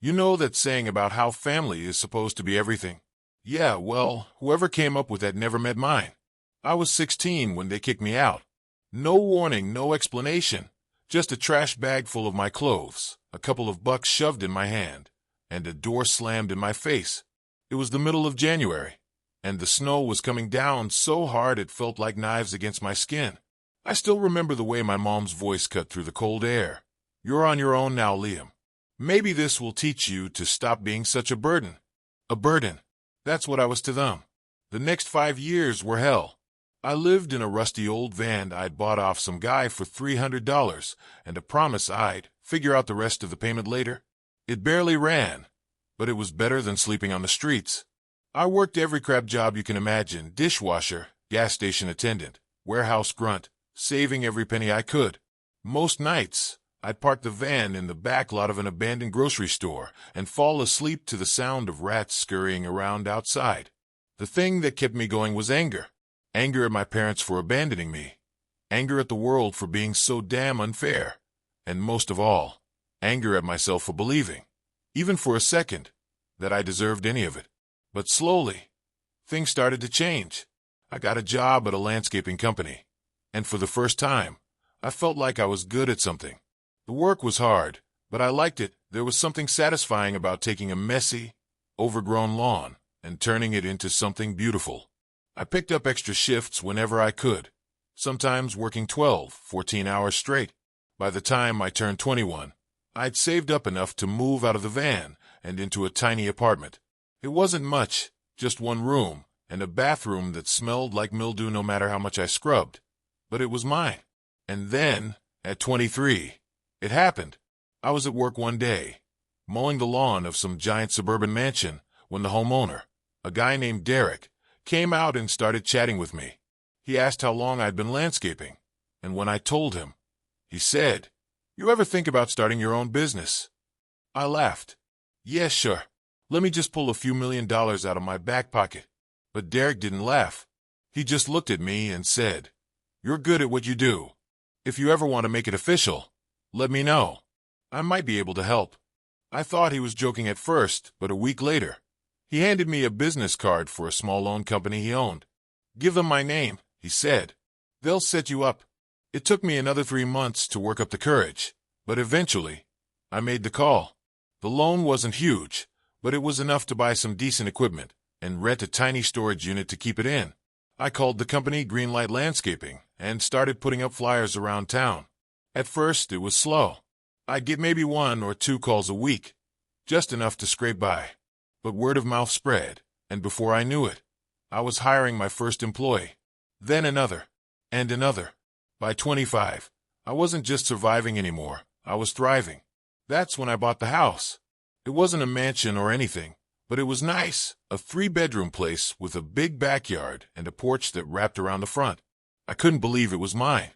You know that saying about how family is supposed to be everything? Yeah, well, whoever came up with that never met mine. I was 16 when they kicked me out. No warning, no explanation. Just a trash bag full of my clothes, a couple of bucks shoved in my hand, and a door slammed in my face. It was the middle of January, and the snow was coming down so hard it felt like knives against my skin. I still remember the way my mom's voice cut through the cold air. You're on your own now, Liam. Maybe this will teach you to stop being such a burden. A burden. That's what I was to them. The next 5 years were hell. I lived in a rusty old van I'd bought off some guy for $300 and a promise I'd figure out the rest of the payment later. It barely ran, but it was better than sleeping on the streets. I worked every crap job you can imagine: dishwasher, gas station attendant, warehouse grunt, saving every penny I could. Most nights, I'd park the van in the back lot of an abandoned grocery store and fall asleep to the sound of rats scurrying around outside. The thing that kept me going was anger. Anger at my parents for abandoning me. Anger at the world for being so damn unfair. And most of all, anger at myself for believing, even for a second, that I deserved any of it. But slowly, things started to change. I got a job at a landscaping company, and for the first time, I felt like I was good at something. The work was hard, but I liked it. There was something satisfying about taking a messy, overgrown lawn and turning it into something beautiful. I picked up extra shifts whenever I could, sometimes working 12, 14 hours straight. By the time I turned 21, I'd saved up enough to move out of the van and into a tiny apartment. It wasn't much, just one room and a bathroom that smelled like mildew no matter how much I scrubbed. But it was mine. And then, at 23, it happened. I was at work one day, mowing the lawn of some giant suburban mansion, when the homeowner, a guy named Derek, came out and started chatting with me. He asked how long I'd been landscaping, and when I told him, he said, "You ever think about starting your own business?" I laughed. "Yeah, sure. Let me just pull a few $1,000,000 out of my back pocket." But Derek didn't laugh. He just looked at me and said, "You're good at what you do. If you ever want to make it official, let me know. I might be able to help." I thought he was joking at first, but a week later, he handed me a business card for a small loan company he owned. "Give them my name," he said. "They'll set you up." It took me another 3 months to work up the courage, but eventually, I made the call. The loan wasn't huge, but it was enough to buy some decent equipment and rent a tiny storage unit to keep it in. I called the company Greenlight Landscaping and started putting up flyers around town. At first, it was slow. I'd get maybe 1 or 2 calls a week, just enough to scrape by. But word of mouth spread, and before I knew it, I was hiring my first employee. Then another, and another. By 25, I wasn't just surviving anymore, I was thriving. That's when I bought the house. It wasn't a mansion or anything, but it was nice, a 3-bedroom place with a big backyard and a porch that wrapped around the front. I couldn't believe it was mine.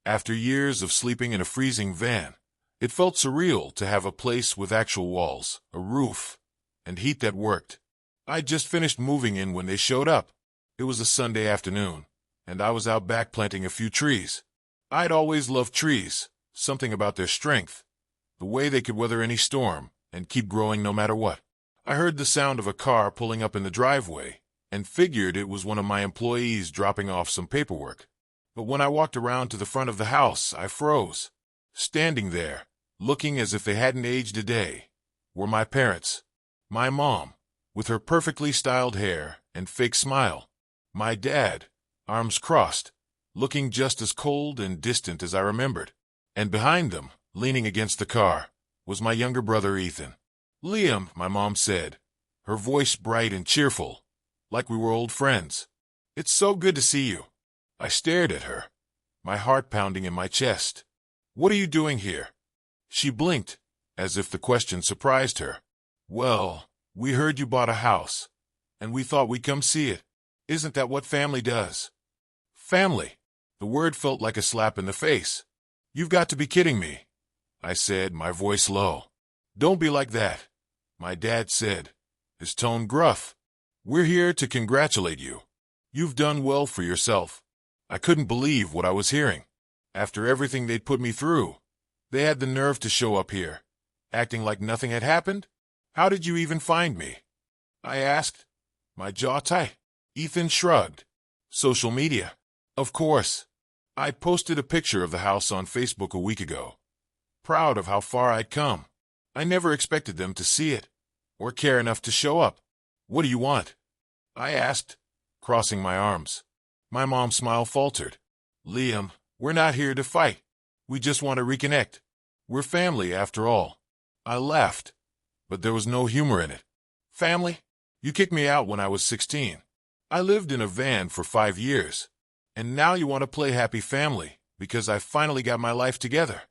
After years of sleeping in a freezing van, it felt surreal to have a place with actual walls, a roof, and heat that worked. I'd just finished moving in when they showed up. It was a Sunday afternoon, and I was out back planting a few trees. I'd always loved trees, something about their strength, the way they could weather any storm and keep growing no matter what. I heard the sound of a car pulling up in the driveway and figured it was one of my employees dropping off some paperwork. But when I walked around to the front of the house, I froze. Standing there, looking as if they hadn't aged a day, were my parents. My mom, with her perfectly styled hair and fake smile. My dad, arms crossed, looking just as cold and distant as I remembered. And behind them, leaning against the car, was my younger brother Ethan. "Liam," my mom said, her voice bright and cheerful, like we were old friends. "It's so good to see you." I stared at her, my heart pounding in my chest. "What are you doing here?" She blinked, as if the question surprised her. "Well, we heard you bought a house, and we thought we'd come see it. Isn't that what family does?" Family. The word felt like a slap in the face. "You've got to be kidding me," I said, my voice low. "Don't be like that," my dad said, his tone gruff. "We're here to congratulate you. You've done well for yourself." I couldn't believe what I was hearing. After everything they'd put me through, they had the nerve to show up here, acting like nothing had happened? How did you even find me? I asked, my jaw tight. Ethan shrugged. Social media. Of course. I posted a picture of the house on Facebook a week ago. Proud of how far I'd come. I never expected them to see it, or care enough to show up. What do you want? I asked, crossing my arms. My mom's smile faltered. Liam, we're not here to fight. We just want to reconnect. We're family after all. I laughed, but there was no humor in it. Family? You kicked me out when I was 16. I lived in a van for 5 years. And now you want to play happy family because I finally got my life together.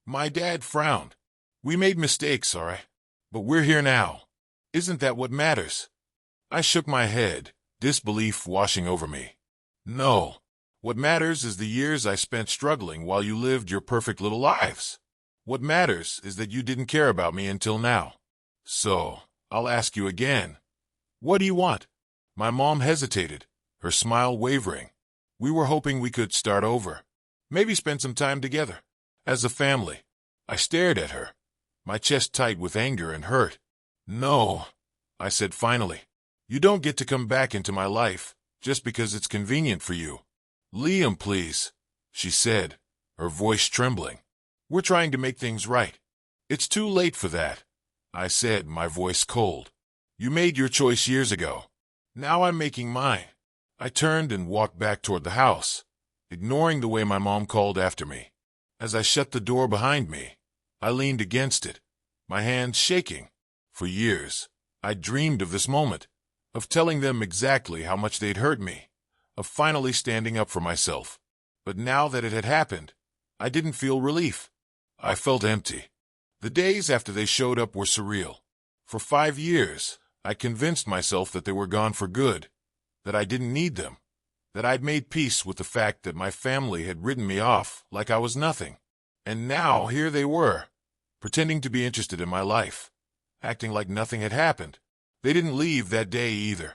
My dad frowned. We made mistakes, all right? But we're here now. Isn't that what matters? I shook my head, disbelief washing over me. No. What matters is the years I spent struggling while you lived your perfect little lives. What matters is that you didn't care about me until now. So, I'll ask you again. What do you want? My mom hesitated, her smile wavering. We were hoping we could start over. Maybe spend some time together. As a family. I stared at her, my chest tight with anger and hurt. No, I said finally. You don't get to come back into my life just because it's convenient for you. Liam, please, she said, her voice trembling. We're trying to make things right. It's too late for that, I said, my voice cold. You made your choice years ago. Now I'm making mine. I turned and walked back toward the house, ignoring the way my mom called after me. As I shut the door behind me, I leaned against it, my hands shaking. For years, I dreamed of this moment, of telling them exactly how much they'd hurt me, of finally standing up for myself. But now that it had happened, I didn't feel relief. I felt empty. The days after they showed up were surreal. For 5 years, I convinced myself that they were gone for good, that I didn't need them, that I'd made peace with the fact that my family had written me off like I was nothing. And now here they were, pretending to be interested in my life, acting like nothing had happened. They didn't leave that day either.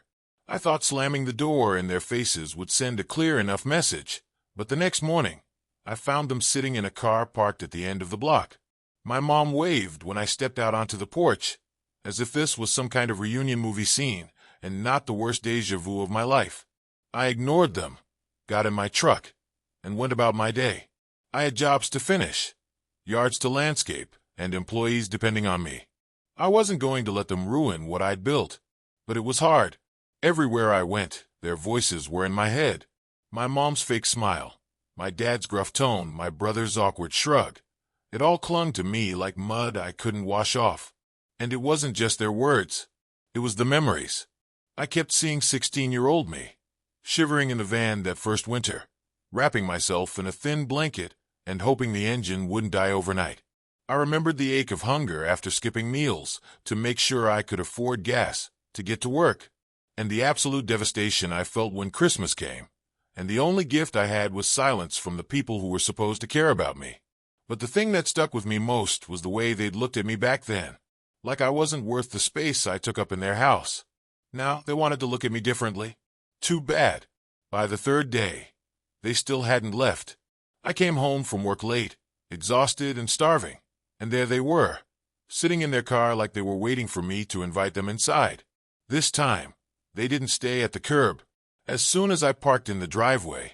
I thought slamming the door in their faces would send a clear enough message, but the next morning, I found them sitting in a car parked at the end of the block. My mom waved when I stepped out onto the porch, as if this was some kind of reunion movie scene and not the worst déjà vu of my life. I ignored them, got in my truck, and went about my day. I had jobs to finish, yards to landscape, and employees depending on me. I wasn't going to let them ruin what I'd built, but it was hard. Everywhere I went, their voices were in my head. My mom's fake smile, my dad's gruff tone, my brother's awkward shrug. It all clung to me like mud I couldn't wash off. And it wasn't just their words. It was the memories. I kept seeing 16-year-old me, shivering in the van that first winter, wrapping myself in a thin blanket and hoping the engine wouldn't die overnight. I remembered the ache of hunger after skipping meals to make sure I could afford gas to get to work, and the absolute devastation I felt when Christmas came, and the only gift I had was silence from the people who were supposed to care about me. But the thing that stuck with me most was the way they'd looked at me back then, like I wasn't worth the space I took up in their house. Now they wanted to look at me differently. Too bad. By the third day, they still hadn't left. I came home from work late, exhausted and starving, and there they were, sitting in their car like they were waiting for me to invite them inside. This time, they didn't stay at the curb. As soon as I parked in the driveway,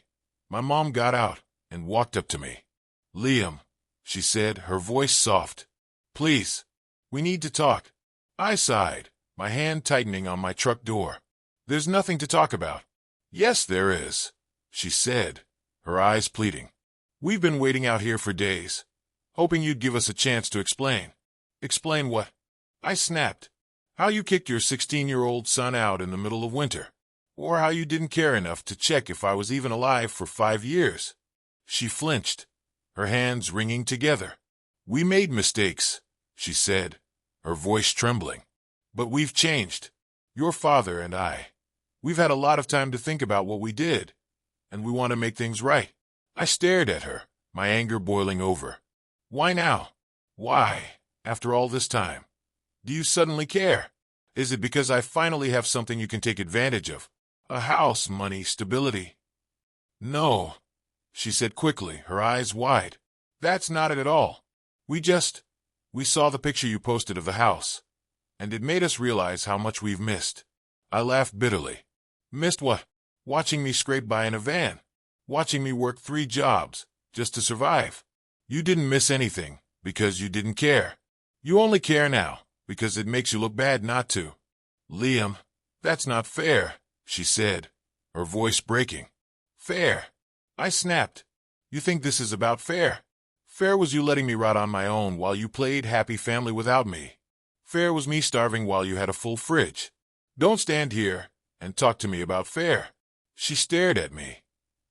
my mom got out and walked up to me. Liam, she said, her voice soft. Please, we need to talk. I sighed, my hand tightening on my truck door. There's nothing to talk about. Yes, there is, she said, her eyes pleading. We've been waiting out here for days, hoping you'd give us a chance to explain. Explain what? I snapped. How you kicked your 16-year-old son out in the middle of winter, or how you didn't care enough to check if I was even alive for 5 years. She flinched, her hands wringing together. We made mistakes, she said, her voice trembling. But we've changed. Your father and I. We've had a lot of time to think about what we did, and we want to make things right. I stared at her, my anger boiling over. Why now? Why, after all this time? Do you suddenly care? Is it because I finally have something you can take advantage of? A house, money, stability? No, she said quickly, her eyes wide. That's not it at all. We saw the picture you posted of the house. and it made us realize how much we've missed. I laughed bitterly. Missed what? Watching me scrape by in a van. Watching me work 3 jobs, just to survive. You didn't miss anything, because you didn't care. You only care now, because it makes you look bad not to. Liam, that's not fair, she said, her voice breaking. Fair? I snapped. You think this is about fair? Fair was you letting me rot on my own while you played happy family without me. Fair was me starving while you had a full fridge. Don't stand here and talk to me about fair. She stared at me,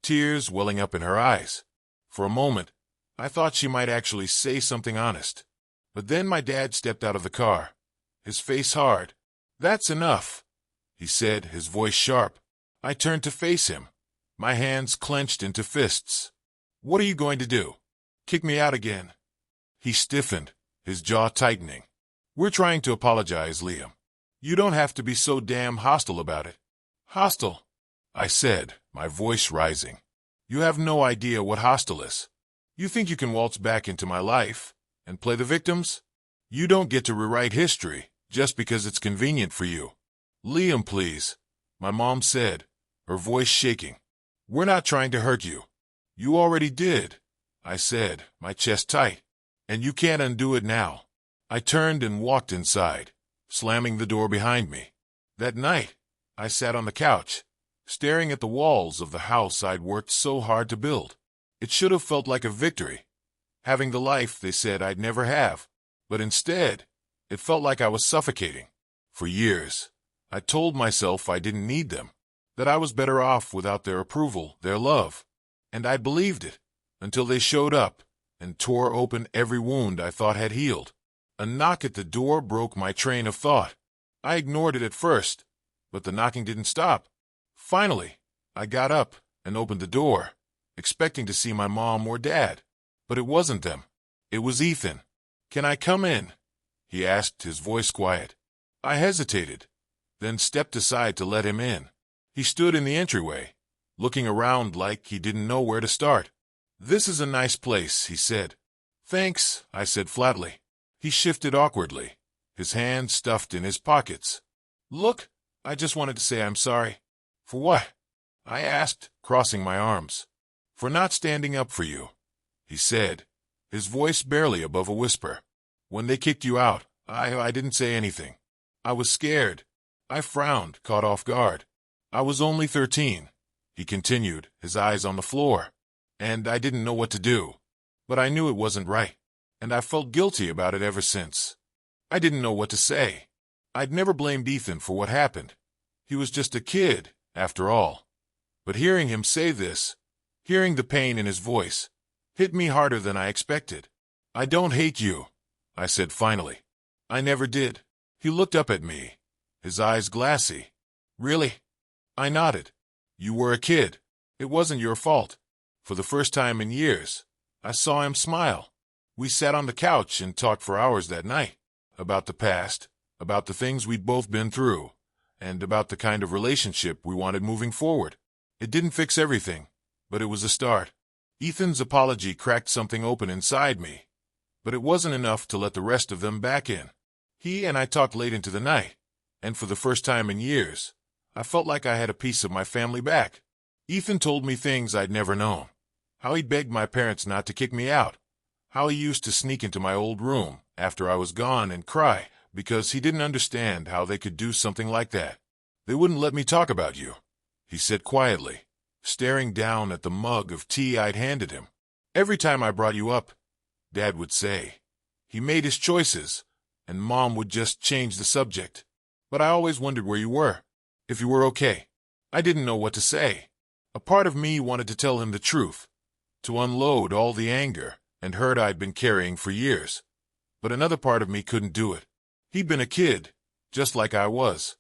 tears welling up in her eyes. For a moment, I thought she might actually say something honest. But then my dad stepped out of the car, his face hard. That's enough, he said, his voice sharp. I turned to face him, my hands clenched into fists. What are you going to do? Kick me out again? He stiffened, his jaw tightening. We're trying to apologize, Liam. You don't have to be so damn hostile about it. Hostile? I said, my voice rising. You have no idea what hostile is. You think you can waltz back into my life and play the victims? You don't get to rewrite history just because it's convenient for you. Liam, please, my mom said, her voice shaking. We're not trying to hurt you. You already did, I said, my chest tight. And you can't undo it now. I turned and walked inside, slamming the door behind me. That night, I sat on the couch, staring at the walls of the house I'd worked so hard to build. It should have felt like a victory, having the life they said I'd never have. But instead, it felt like I was suffocating. For years, I told myself I didn't need them, that I was better off without their approval, their love. And I believed it, until they showed up and tore open every wound I thought had healed. A knock at the door broke my train of thought. I ignored it at first, but the knocking didn't stop. Finally, I got up and opened the door, expecting to see my mom or dad. But it wasn't them. It was Ethan. Can I come in? He asked, his voice quiet. I hesitated, then stepped aside to let him in. He stood in the entryway, looking around like he didn't know where to start. This is a nice place, he said. Thanks, I said flatly. He shifted awkwardly, his hands stuffed in his pockets. Look, I just wanted to say I'm sorry. For what? I asked, crossing my arms. For not standing up for you, he said, his voice barely above a whisper. When they kicked you out, I didn't say anything. I was scared. I frowned, caught off guard. I was only 13, he continued, his eyes on the floor. And I didn't know what to do. But I knew it wasn't right. And I felt guilty about it ever since. I didn't know what to say. I'd never blamed Ethan for what happened. He was just a kid, after all. But hearing him say this, hearing the pain in his voice, hit me harder than I expected. I don't hate you, I said finally. I never did. He looked up at me, his eyes glassy. Really? I nodded. You were a kid. It wasn't your fault. For the first time in years, I saw him smile. We sat on the couch and talked for hours that night. About the past, about the things we'd both been through, and about the kind of relationship we wanted moving forward. It didn't fix everything, but it was a start. Ethan's apology cracked something open inside me, but it wasn't enough to let the rest of them back in. He and I talked late into the night, and for the first time in years, I felt like I had a piece of my family back. Ethan told me things I'd never known. How he'd begged my parents not to kick me out. How he used to sneak into my old room after I was gone and cry because he didn't understand how they could do something like that. They wouldn't let me talk about you, he said quietly, staring down at the mug of tea I'd handed him. Every time I brought you up, Dad would say. He made his choices, and Mom would just change the subject. But I always wondered where you were, if you were okay. I didn't know what to say. A part of me wanted to tell him the truth, to unload all the anger and hurt I'd been carrying for years. But another part of me couldn't do it. He'd been a kid, just like I was,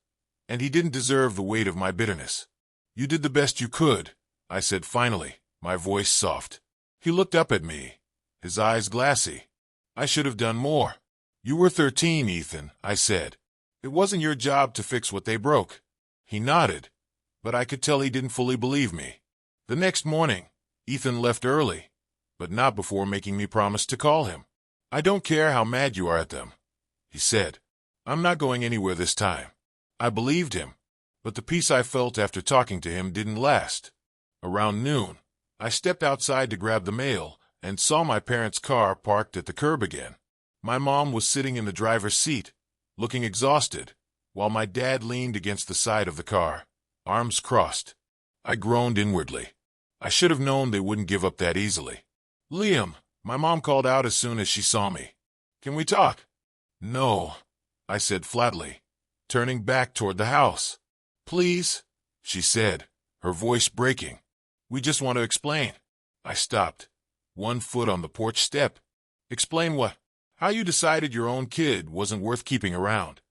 and he didn't deserve the weight of my bitterness. You did the best you could, I said finally, my voice soft. He looked up at me, his eyes glassy. I should have done more. You were 13, Ethan, I said. It wasn't your job to fix what they broke. He nodded, but I could tell he didn't fully believe me. The next morning, Ethan left early, but not before making me promise to call him. I don't care how mad you are at them, he said. I'm not going anywhere this time. I believed him, but the peace I felt after talking to him didn't last. Around noon, I stepped outside to grab the mail and saw my parents' car parked at the curb again. My mom was sitting in the driver's seat, looking exhausted, while my dad leaned against the side of the car, arms crossed. I groaned inwardly. I should have known they wouldn't give up that easily. "Liam," my mom called out as soon as she saw me. "Can we talk?" "No," I said flatly, turning back toward the house. "Please," she said, her voice breaking. "We just want to explain." I stopped, one foot on the porch step. "Explain what?" "How you decided your own kid wasn't worth keeping around."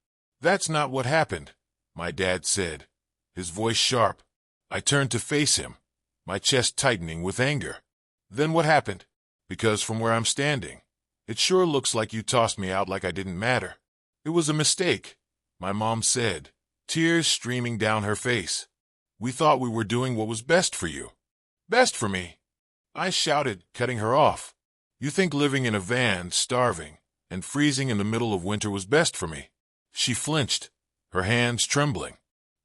"That's not what happened," my dad said, his voice sharp. I turned to face him, my chest tightening with anger. "Then what happened? Because from where I'm standing, it sure looks like you tossed me out like I didn't matter." "It was a mistake," my mom said, tears streaming down her face. "We thought we were doing what was best for you." "Best for me?" I shouted, cutting her off. "You think living in a van, starving, and freezing in the middle of winter was best for me?" She flinched, her hands trembling.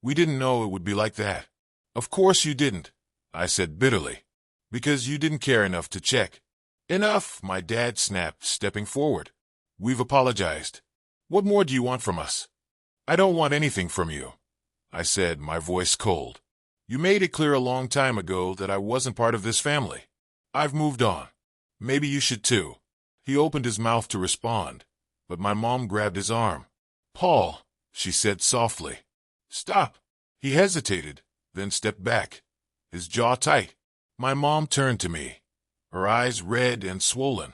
"We didn't know it would be like that." "Of course you didn't," I said bitterly, "because you didn't care enough to check." "Enough," my dad snapped, stepping forward. "We've apologized. What more do you want from us?" "I don't want anything from you," I said, my voice cold. "You made it clear a long time ago that I wasn't part of this family. I've moved on. Maybe you should too." He opened his mouth to respond, but my mom grabbed his arm. "Paul," she said softly. "Stop." He hesitated, then stepped back, his jaw tight. My mom turned to me, her eyes red and swollen.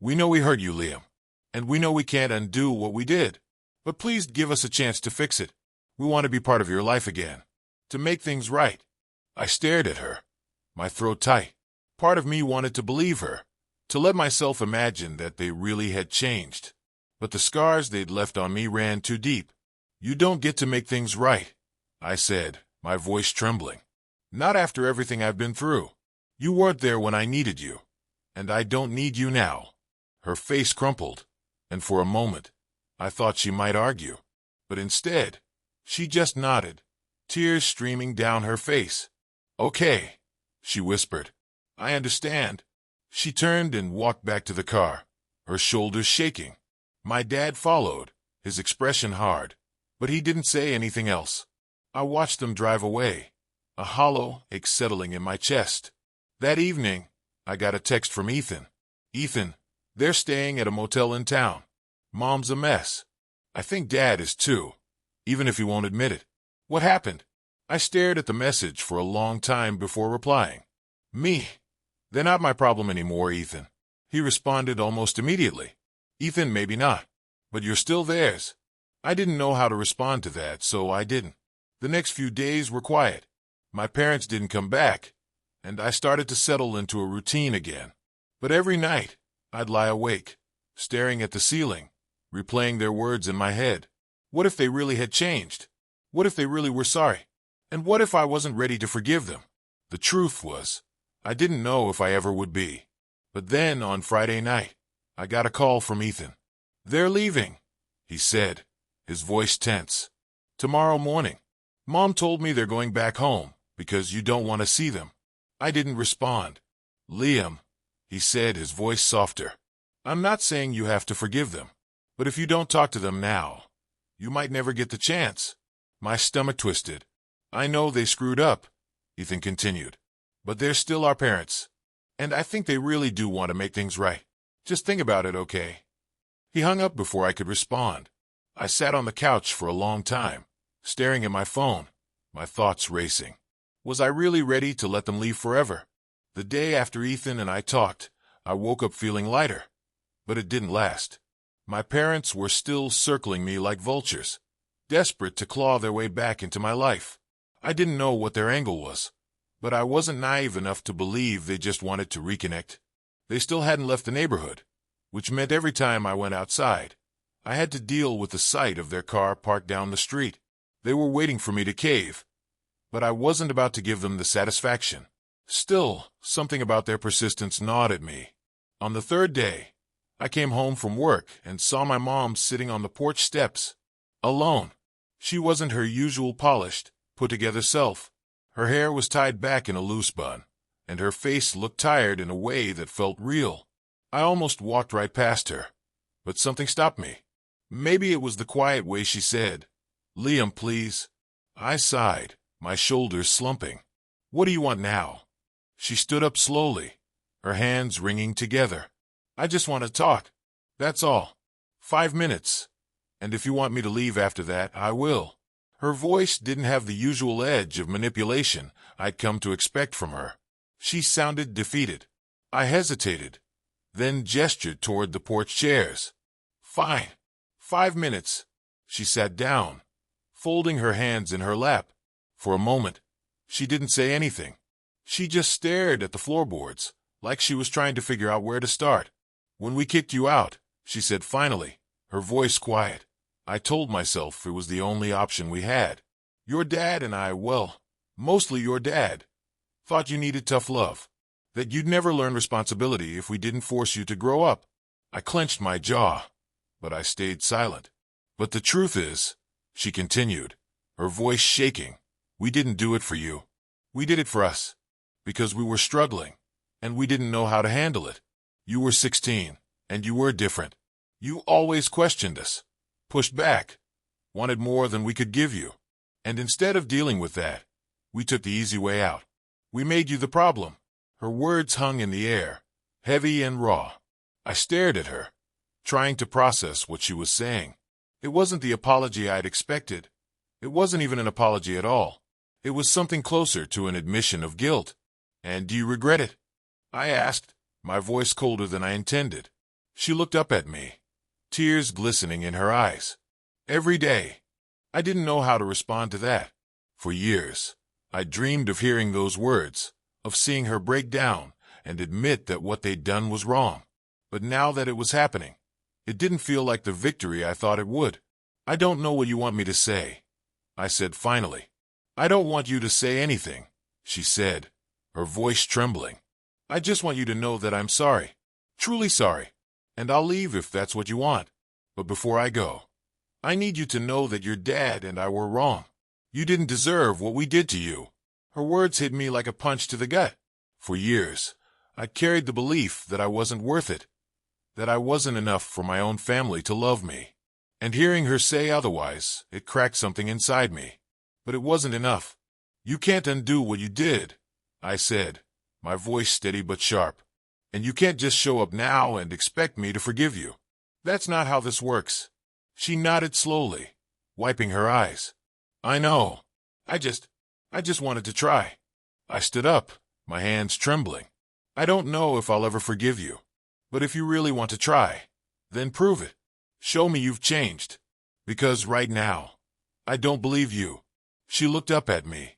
"We know we hurt you, Liam, and we know we can't undo what we did. But please give us a chance to fix it. We want to be part of your life again, to make things right." I stared at her, my throat tight. Part of me wanted to believe her, to let myself imagine that they really had changed. But the scars they'd left on me ran too deep. "You don't get to make things right," I said, my voice trembling. "Not after everything I've been through. You weren't there when I needed you, and I don't need you now." Her face crumpled, and for a moment, I thought she might argue. But instead, she just nodded, tears streaming down her face. "Okay," she whispered. "I understand." She turned and walked back to the car, her shoulders shaking. My dad followed, his expression hard, but he didn't say anything else. I watched them drive away, a hollow ache settling in my chest. That evening, I got a text from Ethan. "Ethan, they're staying at a motel in town. Mom's a mess. I think Dad is too, even if he won't admit it." "What happened?" I stared at the message for a long time before replying. "Me. They're not my problem anymore, Ethan." He responded almost immediately. "Ethan, maybe not, but you're still theirs." I didn't know how to respond to that, so I didn't. The next few days were quiet. My parents didn't come back, and I started to settle into a routine again. But every night, I'd lie awake, staring at the ceiling, replaying their words in my head. What if they really had changed? What if they really were sorry? And what if I wasn't ready to forgive them? The truth was, I didn't know if I ever would be. But then, on Friday night, I got a call from Ethan. "They're leaving," he said, his voice tense. "Tomorrow morning. Mom told me they're going back home because you don't want to see them." I didn't respond. "Liam," he said, his voice softer, "I'm not saying you have to forgive them, but if you don't talk to them now, you might never get the chance." My stomach twisted. "I know they screwed up," Ethan continued, "but they're still our parents, and I think they really do want to make things right. Just think about it, okay?" He hung up before I could respond. I sat on the couch for a long time, staring at my phone, my thoughts racing. Was I really ready to let them leave forever? The day after Ethan and I talked, I woke up feeling lighter, but it didn't last. My parents were still circling me like vultures, desperate to claw their way back into my life. I didn't know what their angle was, but I wasn't naive enough to believe they just wanted to reconnect. They still hadn't left the neighborhood, which meant every time I went outside, I had to deal with the sight of their car parked down the street. They were waiting for me to cave, but I wasn't about to give them the satisfaction. Still, something about their persistence gnawed at me. On the third day, I came home from work and saw my mom sitting on the porch steps, Alone. She wasn't her usual polished, put-together self. Her hair was tied back in a loose bun, and her face looked tired in a way that felt real. I almost walked right past her, but something stopped me. Maybe it was the quiet way she said, "Liam, please." I sighed, my shoulders slumping. "What do you want now?" She stood up slowly, her hands wringing together. "I just want to talk. That's all. 5 minutes. And if you want me to leave after that, I will." Her voice didn't have the usual edge of manipulation I'd come to expect from her. She sounded defeated. I hesitated, then gestured toward the porch chairs. "Fine. 5 minutes." She sat down, folding her hands in her lap. For a moment, she didn't say anything. She just stared at the floorboards, like she was trying to figure out where to start. "When we kicked you out," she said finally, her voice quiet, "I told myself it was the only option we had. Your dad and I, well, mostly your dad, thought you needed tough love, that you'd never learn responsibility if we didn't force you to grow up." I clenched my jaw, but I stayed silent. "But the truth is," she continued, her voice shaking, "we didn't do it for you. We did it for us. Because we were struggling, and we didn't know how to handle it. You were 16, and you were different. You always questioned us, pushed back, wanted more than we could give you. And instead of dealing with that, we took the easy way out. We made you the problem." Her words hung in the air, heavy and raw. I stared at her, trying to process what she was saying. It wasn't the apology I'd expected. It wasn't even an apology at all. It was something closer to an admission of guilt. "And do you regret it?" I asked, my voice colder than I intended. She looked up at me, tears glistening in her eyes. "Every day." I didn't know how to respond to that. For years, I dreamed of hearing those words, of seeing her break down and admit that what they'd done was wrong. But now that it was happening, it didn't feel like the victory I thought it would. "I don't know what you want me to say," I said finally. "I don't want you to say anything," she said, her voice trembling. "I just want you to know that I'm sorry, truly sorry, and I'll leave if that's what you want. But before I go, I need you to know that your dad and I were wrong. You didn't deserve what we did to you." Her words hit me like a punch to the gut. For years, I carried the belief that I wasn't worth it, that I wasn't enough for my own family to love me. And hearing her say otherwise, it cracked something inside me. But it wasn't enough. "You can't undo what you did," I said, my voice steady but sharp. "And you can't just show up now and expect me to forgive you. That's not how this works." She nodded slowly, wiping her eyes. "I know. I just wanted to try." I stood up, my hands trembling. "I don't know if I'll ever forgive you. But if you really want to try, then prove it. Show me you've changed. Because right now, I don't believe you." She looked up at me,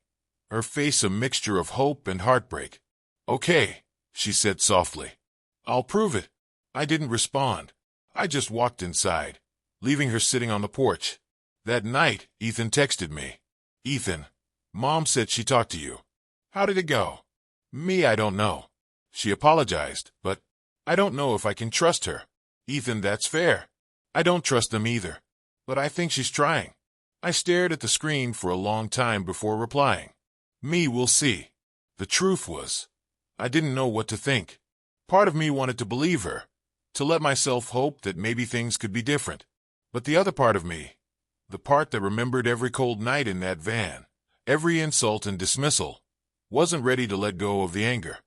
her face a mixture of hope and heartbreak. "Okay," she said softly. "I'll prove it." I didn't respond. I just walked inside, leaving her sitting on the porch. That night, Ethan texted me. "Ethan, Mom said she talked to you. How did it go?" "Me, I don't know. She apologized, but I don't know if I can trust her." "Ethan, that's fair. I don't trust them either. But I think she's trying." I stared at the screen for a long time before replying. "Me, we'll see." The truth was, I didn't know what to think. Part of me wanted to believe her, to let myself hope that maybe things could be different. But the other part of me, the part that remembered every cold night in that van, every insult and dismissal, wasn't ready to let go of the anger.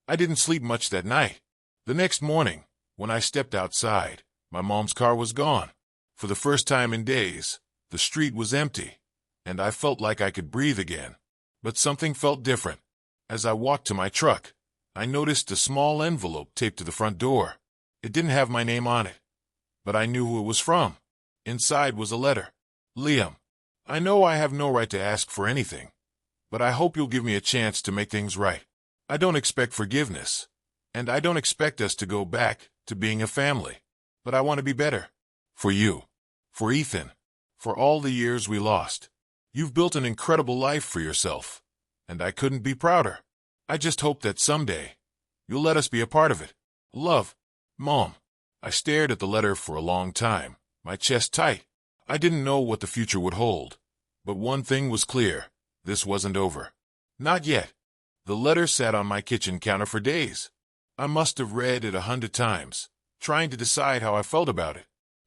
I didn't sleep much that night. The next morning, when I stepped outside, my mom's car was gone. For the first time in days, the street was empty, and I felt like I could breathe again. But something felt different. As I walked to my truck, I noticed a small envelope taped to the front door. It didn't have my name on it, but I knew who it was from. Inside was a letter. "Liam, I know I have no right to ask for anything, but I hope you'll give me a chance to make things right. I don't expect forgiveness, and I don't expect us to go back to being a family, but I want to be better. For you, for Ethan, for all the years we lost. You've built an incredible life for yourself, and I couldn't be prouder. I just hope that someday you'll let us be a part of it. Love, Mom." I stared at the letter for a long time, my chest tight. I didn't know what the future would hold. But one thing was clear. This wasn't over. Not yet. The letter sat on my kitchen counter for days. I must have read it 100 times, trying to decide how I felt about it.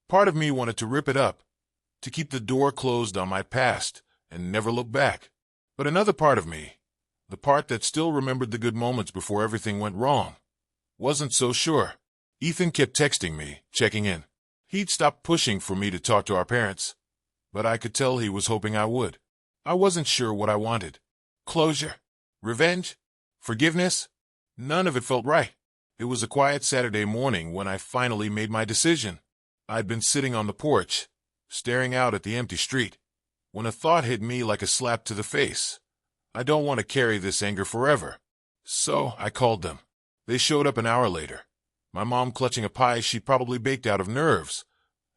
Part of me wanted to rip it up, to keep the door closed on my past and never look back. But another part of me, the part that still remembered the good moments before everything went wrong, wasn't so sure. Ethan kept texting me, checking in. He'd stopped pushing for me to talk to our parents, but I could tell he was hoping I would. I wasn't sure what I wanted. Closure? Revenge? Forgiveness? None of it felt right. It was a quiet Saturday morning when I finally made my decision. I'd been sitting on the porch, staring out at the empty street, when a thought hit me like a slap to the face. I don't want to carry this anger forever. So I called them. They showed up an hour later, my mom clutching a pie she probably baked out of nerves,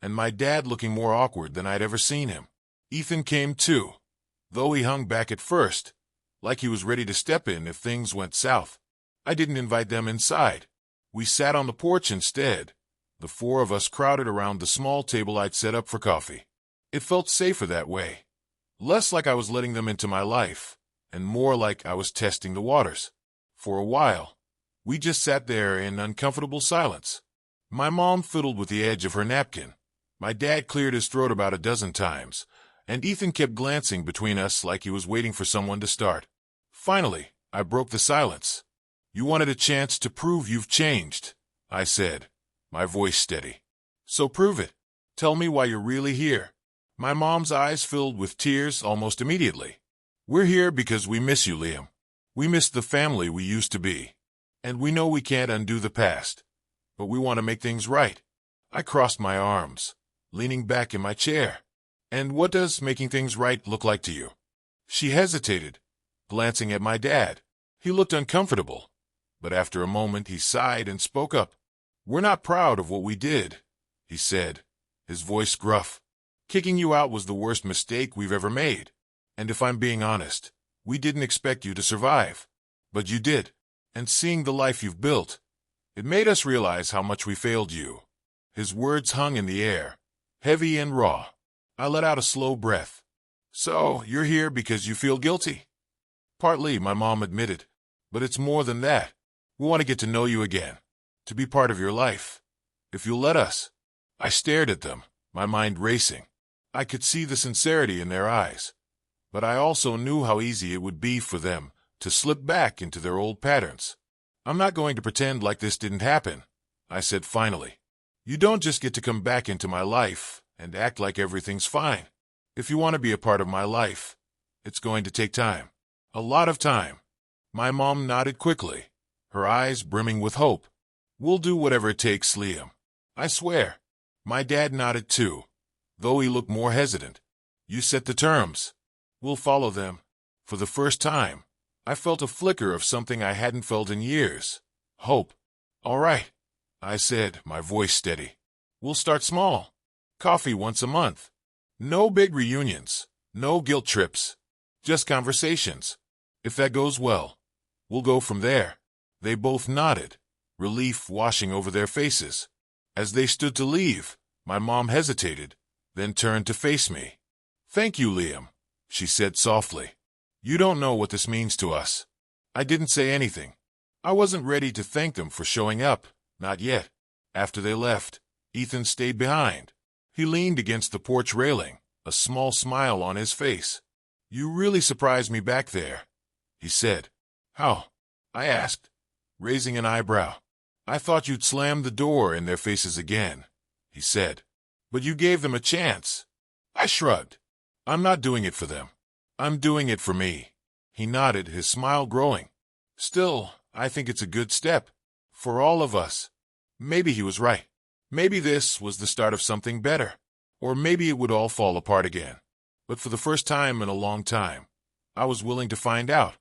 and my dad looking more awkward than I'd ever seen him. Ethan came too, though he hung back at first, like he was ready to step in if things went south. I didn't invite them inside. We sat on the porch instead, the four of us crowded around the small table I'd set up for coffee. It felt safer that way. Less like I was letting them into my life, and more like I was testing the waters. For a while, we just sat there in uncomfortable silence. My mom fiddled with the edge of her napkin. My dad cleared his throat about a dozen times, and Ethan kept glancing between us like he was waiting for someone to start. Finally, I broke the silence. "You wanted a chance to prove you've changed," I said, my voice steady. "So prove it. Tell me why you're really here." My mom's eyes filled with tears almost immediately. "We're here because we miss you, Liam. We miss the family we used to be. And we know we can't undo the past. But we want to make things right." I crossed my arms, leaning back in my chair. "And what does making things right look like to you?" She hesitated, glancing at my dad. He looked uncomfortable, but after a moment he sighed and spoke up. "We're not proud of what we did," he said, his voice gruff. "Kicking you out was the worst mistake we've ever made. And if I'm being honest, we didn't expect you to survive. But you did. And seeing the life you've built, it made us realize how much we failed you." His words hung in the air, heavy and raw. I let out a slow breath. "So, you're here because you feel guilty?" "Partly," my mom admitted. "But it's more than that. We want to get to know you again, to be part of your life. If you'll let us." I stared at them, my mind racing. I could see the sincerity in their eyes, but I also knew how easy it would be for them to slip back into their old patterns. "I'm not going to pretend like this didn't happen," I said finally. "You don't just get to come back into my life and act like everything's fine. If you want to be a part of my life, it's going to take time. A lot of time." My mom nodded quickly, her eyes brimming with hope. "We'll do whatever it takes, Liam. I swear." My dad nodded too, though he looked more hesitant. "You set the terms. We'll follow them." For the first time, I felt a flicker of something I hadn't felt in years. Hope. "All right," I said, my voice steady. "We'll start small. Coffee once a month. No big reunions, no guilt trips, just conversations. If that goes well, we'll go from there." They both nodded, relief washing over their faces. As they stood to leave, my mom hesitated, then turned to face me. "Thank you, Liam," she said softly. "You don't know what this means to us." I didn't say anything. I wasn't ready to thank them for showing up, not yet. After they left, Ethan stayed behind. He leaned against the porch railing, a small smile on his face. "You really surprised me back there," he said. "How?" I asked, raising an eyebrow. "I thought you'd slam the door in their faces again," he said. "But you gave them a chance." I shrugged. "I'm not doing it for them. I'm doing it for me." He nodded, his smile growing. "Still, I think it's a good step. For all of us." Maybe he was right. Maybe this was the start of something better. Or maybe it would all fall apart again. But for the first time in a long time, I was willing to find out.